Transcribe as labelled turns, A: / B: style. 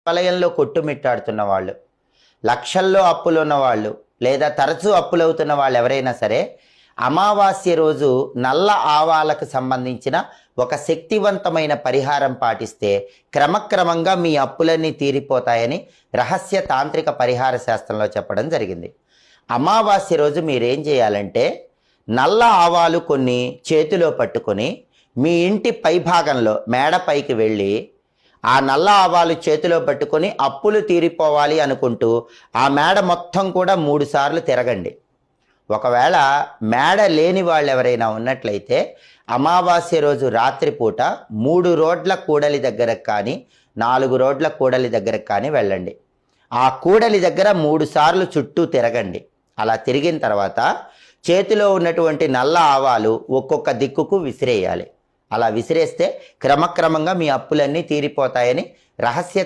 A: వలయంలో కొట్టుమిట్టాడుతున్న వాళ్ళు, లక్షల్లో అప్పులు ఉన్నవాళ్ళు, లేదా తరచూ అప్పులవుతున్న వాళ్ళు ఎవరైనా సరే అమావాస్య రోజు నల్ల ఆవాలకు సంబంధించిన ఒక శక్తివంతమైన పరిహారం పాటిస్తే క్రమక్రమంగా మీ అప్పులన్నీ తీరిపోతాయని రహస్య తాంత్రిక పరిహార శాస్త్రంలో చెప్పడం జరిగింది. అమావాస్య రోజు మీరేం చేయాలంటే నల్ల ఆవాలు కొన్ని చేతిలో పట్టుకొని మీ ఇంటి పైభాగంలో మేడ పైకి వెళ్ళి ఆ నల్ల ఆవాలు చేతిలో పట్టుకొని అప్పులు తీరిపోవాలి అనుకుంటూ ఆ మేడ మొత్తం కూడా 3 సార్లు తిరగండి. ఒకవేళ మేడ లేని వాళ్ళు ఎవరైనా ఉన్నట్లయితే అమావాస్య రోజు రాత్రిపూట 3 రోడ్ల కూడలి దగ్గరకు కానీ 4 రోడ్ల కూడలి దగ్గరకు కానీ వెళ్ళండి. ఆ కూడలి దగ్గర 3 సార్లు చుట్టూ తిరగండి. అలా తిరిగిన తర్వాత చేతిలో ఉన్నటువంటి నల్ల ఆవాలు ఒక్కొక్క దిక్కుకు విసిరేయాలి. అలా విసిరేస్తే క్రమక్రమంగా మీ అప్పులన్నీ తీరిపోతాయని రహస్య